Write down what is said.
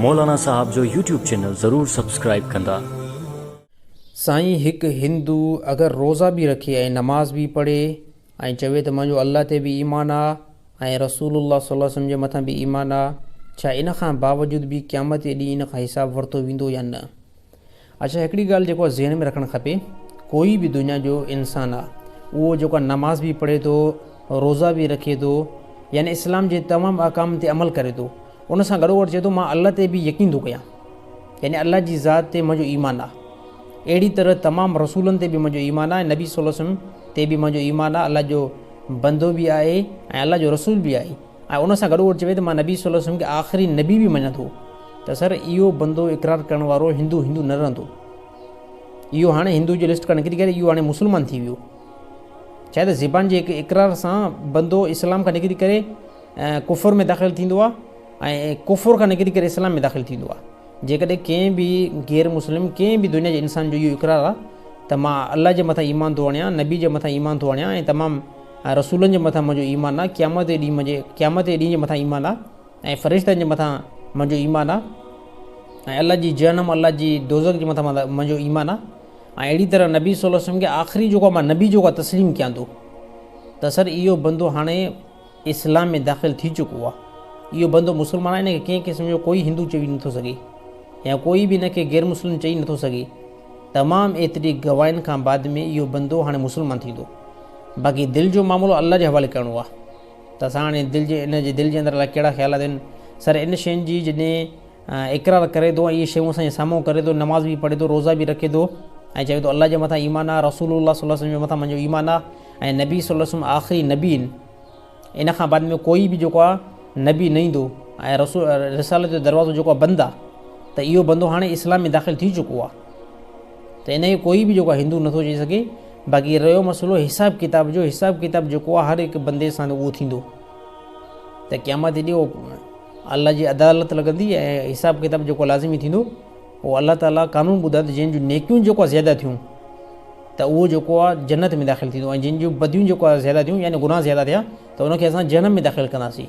मौलाना साहब जो YouTube channel ज़रूर subscribe कंदा। साईं हिकु हिंदू अगरि रोज़ा बि रखे ऐं नमाज़ बि पढ़े ऐं चवे त मुंहिंजो अल्लाह ते बि ईमान आहे ऐं रसूलुल्लाह सल्लल्लाहु अलैहि वसल्लम जे मथां बि ईमान आहे, छा इन खां बावजूद बि क़यामत जे ॾींहुं इन खां हिसाबु वरितो वेंदो या न? अच्छा, हिकिड़ी ॻाल्हि जेको आहे ज़हन में रखणु खपे, कोई बि दुनिया जो इंसानु आहे उहो जेको नमाज़ बि पढ़े थो, रोज़ा बि रखे थो, यानी इस्लाम जे तमामु अहकाम ते अमल करे थो, उन सां गॾोगॾु चए थो मां अल्लाह ते बि यकीन थो कयां, यानी अल्लाह जी ज़ात ते मुंहिंजो ईमान आहे। अहिड़ी तरह तमामु रसूलनि ते बि मुंहिंजो ईमान आहे, नबी सल्लल्लाहु अलैहि वसल्लम ते बि मुंहिंजो ईमान आहे, अल्लाह जो बंदो बि आहे ऐं अल्लाह जो रसूल बि आहे। ऐं उन सां गॾोगॾु चवे त मां नबी सल्लल्लाहु अलैहि वसल्लम खे आख़िरी नबी बि मञा थो, त सर इहो बंदो इक़रार करण वारो हिंदू न रहंदो। इहो हाणे हिंदू जी लिस्ट खां निकिरी करे इहो हाणे मुस्लमान थी वियो। छा त ज़बान जे हिकु इक़रार सां बंदो इस्लाम खां निकिरी करे कुफर में दाख़िल थींदो आहे ऐं कुफर खां निकिरी करे इस्लाम में दाख़िल थींदो आहे। जेकॾहिं कंहिं बि गैर मुस्लिम कंहिं बि दुनिया जे इंसान जो इहो इक़रार आहे त मां अल्लाह जे मथां ईमान थो आणियां, नबी जे मथां ईमान थो आणियां ऐं तमामु रसूलनि जे मथां मुंहिंजो ईमान आहे, क़यामत जे ॾींहं जे मथां ईमान आहे ऐं फ़रिश्तनि जे मथां मुंहिंजो ईमान आहे ऐं अल्लाह जी जहन्नम, अल्लाह जी दोज़ख जे मथां मुंहिंजो ईमान आहे ऐं अहिड़ी तरह नबी सल्लल्लाहु अलैहि वसल्लम खे आख़िरी जेको मां नबी जेको आहे तस्लीम कयां थो, त सर इहो बंदो हाणे इस्लाम में दाख़िल थी चुको आहे। इहो बंदो मुस्लमान आहे, हिन खे कंहिं क़िस्म जो कोई हिंदू चई नथो सघे या कोई बि हिन खे गैर मुस्लिम चई नथो सघे। तमामु एतिरी गवाहियुनि खां बाद में इहो बंदो हाणे मुस्लमान थींदो। बाक़ी दिलि जो मामिलो अल्लाह जे हवाले करिणो आहे, त असां हाणे दिलि जे अंदरि अलाए कहिड़ा ख़्याल आहिनि। सर इन शयुनि जी जॾहिं इक़रार करे थो ऐं इहे शयूं असांजे साम्हूं करे थो, नमाज़ बि पढ़े थो, रोज़ा बि रखे थो ऐं चवे थो अल्लाह जे मथां ईमान आहे, रसूलुल्लाह सल्लल्लाहु अलैहि वसल्लम जे मथां मुंहिंजो ईमान आहे ऐं नबी सल्लल्लाहु अलैहि वसल्लम आख़िरी नबी आहिनि, इन खां बाद में कोई बि जेको आहे नबी न ईंदो ऐं रिसालत जो दरवाज़ो जेको आहे बंदि आहे, त इहो बंदो हाणे इस्लाम में दाख़िल थी चुको आहे। त इन खे कोई बि जेको आहे हिंदू नथो चई सघे। बाक़ी रहियो मसइलो हिसाब किताब जो, हिसाब किताब जेको आहे हर हिकु बंदे सां उहो थींदो, त क़यामत ॾींहुं अल्लाह जी अदालत लॻंदी ऐं हिसाब किताब जेको लाज़िमी थींदो उहो अल्लाह ताला कानून ॿुधाए त जंहिंजूं नेकियूं जेको आहे ज़्यादा थियूं त उहो जेको आहे जन्नत में दाख़िल थींदो ऐं जंहिंजूं बदियूं जेको आहे ज़्यादा थियूं यानी गुनाह ज़्यादा थिया त उनखे असां जहन्नम में दाख़िल कंदासीं।